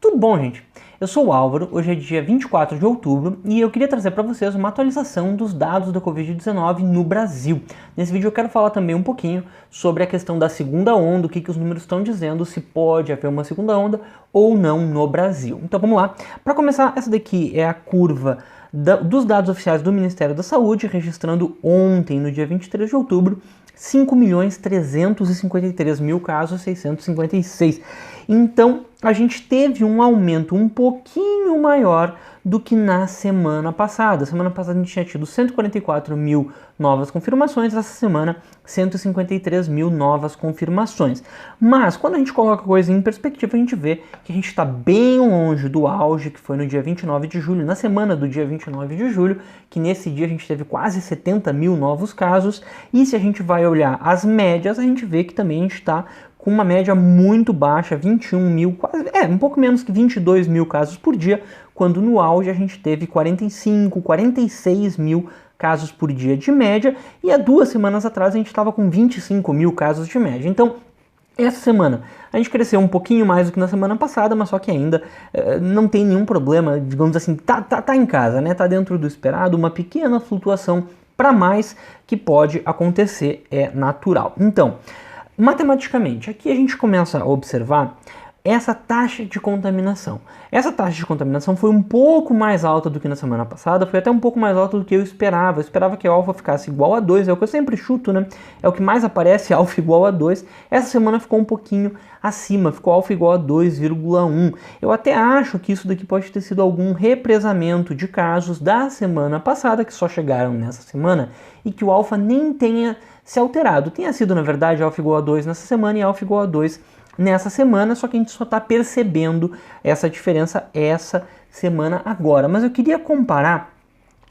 Tudo bom, gente? Eu sou o Álvaro, hoje é dia 24 de outubro e eu queria trazer para vocês uma atualização dos dados da Covid-19 no Brasil. Nesse vídeo eu quero falar também um pouquinho sobre a questão da segunda onda, o que os números estão dizendo, se pode haver uma segunda onda ou não no Brasil. Então vamos lá. Para começar, essa daqui é a curva dos dados oficiais do Ministério da Saúde, registrando ontem, no dia 23 de outubro, 5.353.000 casos, 656. Então, a gente teve um aumento um pouquinho maior do que na semana passada. Semana passada a gente tinha tido 144 mil novas confirmações, essa semana 153 mil novas confirmações. Mas quando a gente coloca a coisa em perspectiva, a gente vê que a gente está bem longe do auge, que foi no dia 29 de julho, na semana do dia 29 de julho, que nesse dia a gente teve quase 70 mil novos casos. E se a gente vai olhar as médias, a gente vê que também a gente está com uma média muito baixa, 21 mil, quase, um pouco menos que 22 mil casos por dia, quando no auge a gente teve 45, 46 mil casos por dia de média, e há 2 semanas atrás a gente estava com 25 mil casos de média. Então, essa semana a gente cresceu um pouquinho mais do que na semana passada, mas só que ainda não tem nenhum problema, digamos assim, tá em casa, né? Tá dentro do esperado, uma pequena flutuação para mais que pode acontecer, é natural. Então, matematicamente, aqui a gente começa a observar essa taxa de contaminação. Essa taxa de contaminação foi um pouco mais alta do que na semana passada, foi até um pouco mais alta do que eu esperava. Eu esperava que a alfa ficasse igual a 2, é o que eu sempre chuto, né? É o que mais aparece, alfa igual a 2. Essa semana ficou um pouquinho acima, ficou alfa igual a 2,1. Eu até acho que isso daqui pode ter sido algum represamento de casos da semana passada, que só chegaram nessa semana, e que o alfa nem tenha se alterado. Tenha sido, na verdade, alfa igual a 2 nessa semana e alfa igual a 2 nessa semana, só que a gente só está percebendo essa diferença essa semana agora. Mas eu queria comparar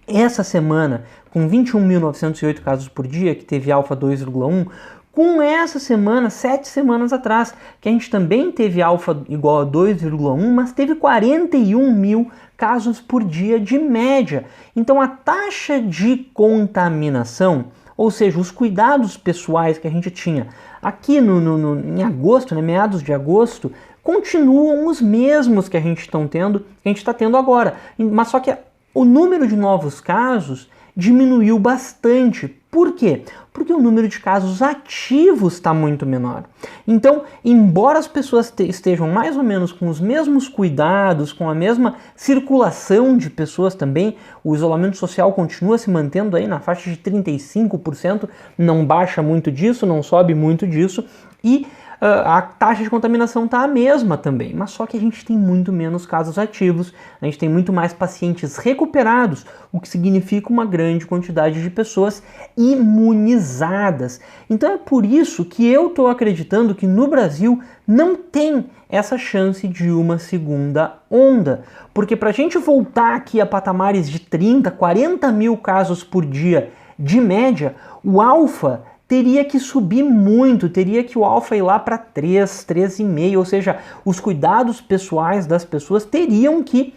essa semana com 21.908 casos por dia, que teve alfa 2,1, com essa semana, 7 semanas atrás, que a gente também teve alfa igual a 2,1, mas teve 41 mil casos por dia de média. Então a taxa de contaminação, ou seja, os cuidados pessoais que a gente tinha aqui em agosto, né, meados de agosto, continuam os mesmos que a gente está tendo agora. Mas só que o número de novos casos diminuiu bastante. Por quê? Porque o número de casos ativos está muito menor. Então, embora as pessoas estejam mais ou menos com os mesmos cuidados, com a mesma circulação de pessoas também, o isolamento social continua se mantendo aí na faixa de 35%, não baixa muito disso, não sobe muito disso, e a taxa de contaminação está a mesma também, mas só que a gente tem muito menos casos ativos, a gente tem muito mais pacientes recuperados, o que significa uma grande quantidade de pessoas imunizadas. Então é por isso que eu estou acreditando que no Brasil não tem essa chance de uma segunda onda, porque para a gente voltar aqui a patamares de 30, 40 mil casos por dia de média, o alfa teria que subir muito, teria que o alfa ir lá para 3, 3,5, ou seja, os cuidados pessoais das pessoas teriam que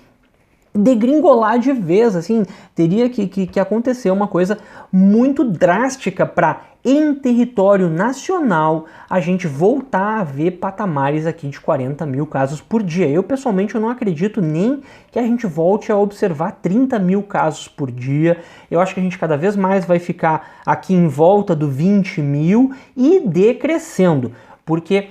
degringolar de vez, assim, teria que acontecer uma coisa muito drástica para, em território nacional, a gente voltar a ver patamares aqui de 40 mil casos por dia. Eu, pessoalmente, eu não acredito nem que a gente volte a observar 30 mil casos por dia. Eu acho que a gente cada vez mais vai ficar aqui em volta do 20 mil e decrescendo, porque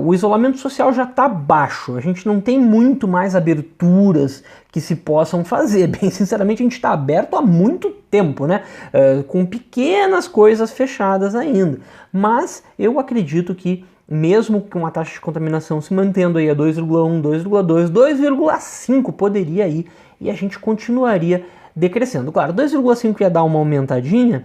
o isolamento social já está baixo, a gente não tem muito mais aberturas que se possam fazer. Bem sinceramente, a gente está aberto há muito tempo, né? Com pequenas coisas fechadas ainda. Mas eu acredito que mesmo com a taxa de contaminação se mantendo aí a 2,1, 2,2, 2,5 poderia ir e a gente continuaria decrescendo. Claro, 2,5 ia dar uma aumentadinha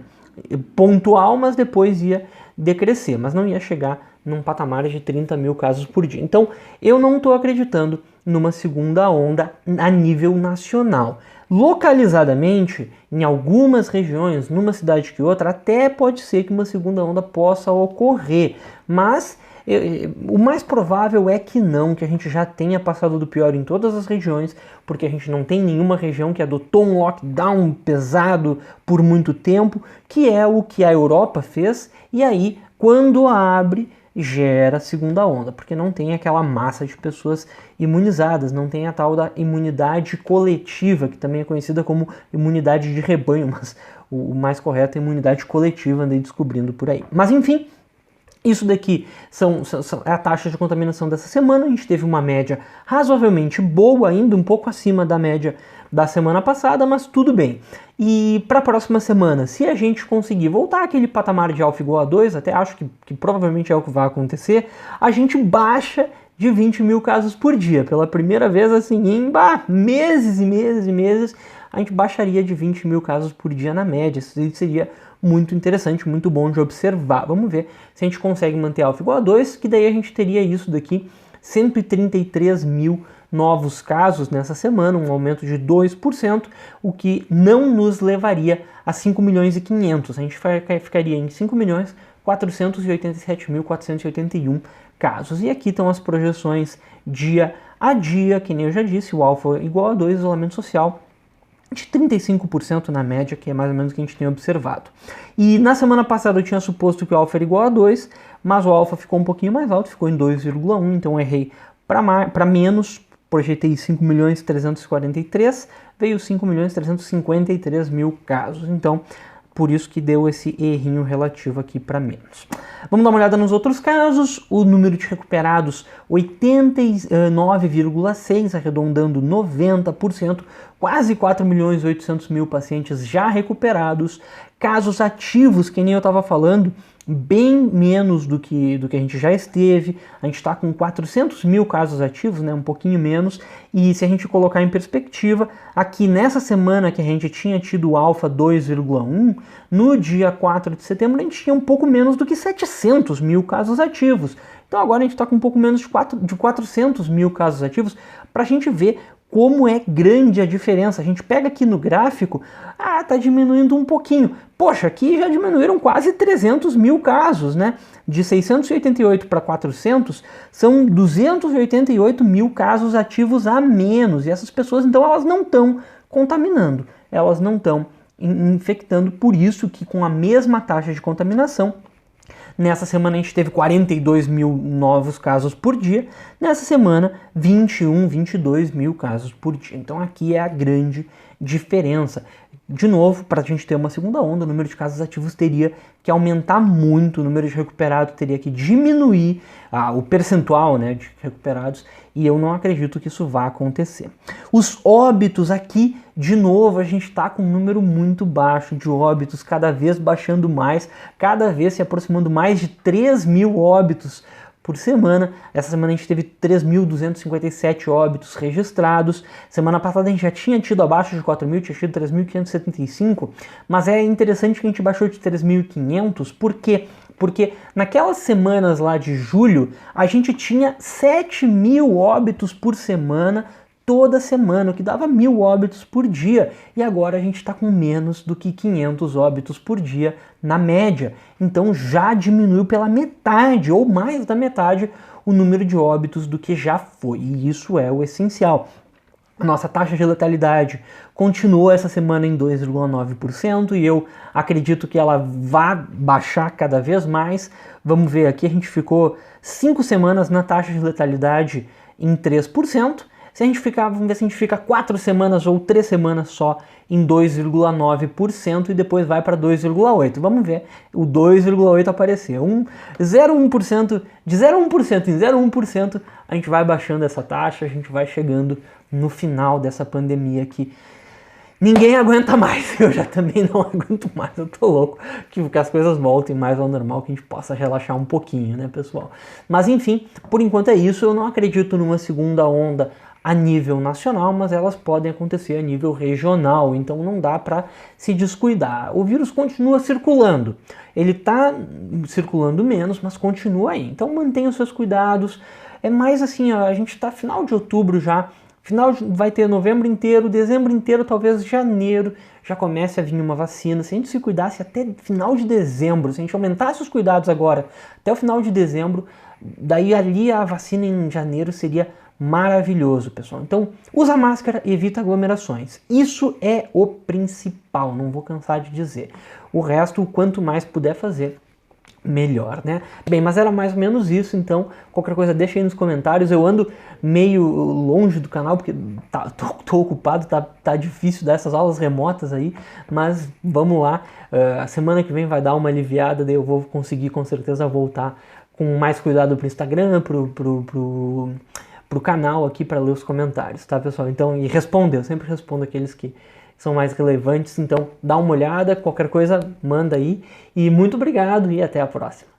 pontual, mas depois ia decrescer, mas não ia chegar num patamar de 30 mil casos por dia. Então, eu não estou acreditando numa segunda onda a nível nacional. Localizadamente, em algumas regiões, numa cidade que outra, até pode ser que uma segunda onda possa ocorrer, mas o mais provável é que não, que a gente já tenha passado do pior em todas as regiões, porque a gente não tem nenhuma região que adotou um lockdown pesado por muito tempo, que é o que a Europa fez, e aí, quando abre, gera segunda onda, porque não tem aquela massa de pessoas imunizadas, não tem a tal da imunidade coletiva, que também é conhecida como imunidade de rebanho, mas o mais correto é imunidade coletiva, andei descobrindo por aí. Mas enfim, isso daqui é a taxa de contaminação dessa semana. A gente teve uma média razoavelmente boa, ainda um pouco acima da média da semana passada, mas tudo bem. E para a próxima semana, se a gente conseguir voltar àquele patamar de alfa igual a 2, até acho que provavelmente é o que vai acontecer, a gente baixa de 20 mil casos por dia. Pela primeira vez assim, em meses e meses e meses, a gente baixaria de 20 mil casos por dia na média. Isso seria muito interessante, muito bom de observar. Vamos ver se a gente consegue manter alfa igual a 2, que daí a gente teria isso daqui, 133 mil novos casos nessa semana, um aumento de 2%, o que não nos levaria a 5 milhões e 500. A gente ficaria em 5 milhões 487.481 casos. E aqui estão as projeções dia a dia, que nem eu já disse, o alfa igual a 2, isolamento social de 35% na média, que é mais ou menos o que a gente tem observado. E na semana passada eu tinha suposto que o alfa era igual a 2, mas o alfa ficou um pouquinho mais alto, ficou em 2,1, então eu errei para menos, projetei 5.343.000, veio 5.353.000 casos, então por isso que deu esse errinho relativo aqui para menos. Vamos dar uma olhada nos outros casos. O número de recuperados, 89,6, arredondando 90%, quase 4.800.000 pacientes já recuperados. Casos ativos, que nem eu estava falando, bem menos do que a gente já esteve. A gente está com 400 mil casos ativos, né, um pouquinho menos. E se a gente colocar em perspectiva, aqui nessa semana que a gente tinha tido o alfa 2,1, no dia 4 de setembro a gente tinha um pouco menos do que 700 mil casos ativos. Então agora a gente está com um pouco menos de 400 mil casos ativos, para a gente ver como é grande a diferença. A gente pega aqui no gráfico, tá diminuindo um pouquinho. Poxa, aqui já diminuíram quase 300 mil casos, né? De 688 para 400, são 288 mil casos ativos a menos. E essas pessoas, então, elas não estão contaminando, elas não estão infectando. Por isso que com a mesma taxa de contaminação, nessa semana a gente teve 42 mil novos casos por dia, nessa semana 21, 22 mil casos por dia. Então aqui é a grande diferença. De novo, para a gente ter uma segunda onda, o número de casos ativos teria que aumentar muito, o número de recuperados teria que diminuir, o percentual, né, de recuperados, e eu não acredito que isso vá acontecer. Os óbitos aqui, de novo, a gente está com um número muito baixo de óbitos, cada vez baixando mais, cada vez se aproximando mais de 3 mil óbitos por semana. Essa semana a gente teve 3.257 óbitos registrados. Semana passada a gente já tinha tido abaixo de 4 mil, tinha tido 3.575, mas é interessante que a gente baixou de 3.500, por quê? Porque naquelas semanas lá de julho, a gente tinha 7 mil óbitos por semana, toda semana, o que dava 1.000 óbitos por dia, e agora a gente está com menos do que 500 óbitos por dia na média. Então já diminuiu pela metade, ou mais da metade, o número de óbitos do que já foi, e isso é o essencial. Nossa taxa de letalidade continuou essa semana em 2,9% e eu acredito que ela vá baixar cada vez mais. Vamos ver aqui, a gente ficou 5 semanas na taxa de letalidade em 3%. Se a gente ficar, vamos ver se a gente fica 4 semanas ou 3 semanas só em 2,9% e depois vai para 2,8%. Vamos ver o 2,8% aparecer. 0,1%, de 0,1% em 0,1%, a gente vai baixando essa taxa, a gente vai chegando no final dessa pandemia que ninguém aguenta mais. Eu já também não aguento mais, eu tô louco que as coisas voltem mais ao normal, que a gente possa relaxar um pouquinho, né, pessoal? Mas enfim, por enquanto é isso. Eu não acredito numa segunda onda a nível nacional, mas elas podem acontecer a nível regional, então não dá para se descuidar. O vírus continua circulando, ele está circulando menos, mas continua aí, então mantenha os seus cuidados. É mais assim, a gente está final de outubro já, vai ter novembro inteiro, dezembro inteiro, talvez janeiro já comece a vir uma vacina. Se a gente se cuidasse até final de dezembro, se a gente aumentasse os cuidados agora até o final de dezembro, daí ali a vacina em janeiro seria maravilhoso, pessoal. Então, usa máscara, evita aglomerações. Isso é o principal, não vou cansar de dizer. O resto, quanto mais puder fazer, melhor, né? Bem, mas era mais ou menos isso, então qualquer coisa deixa aí nos comentários. Eu ando meio longe do canal porque tô ocupado, tá difícil dar essas aulas remotas aí, mas vamos lá. A semana que vem vai dar uma aliviada, daí eu vou conseguir com certeza voltar com mais cuidado pro Instagram, pro canal aqui para ler os comentários, tá, pessoal? Então, e responder, eu sempre respondo aqueles que são mais relevantes, então dá uma olhada, qualquer coisa manda aí, e muito obrigado e até a próxima.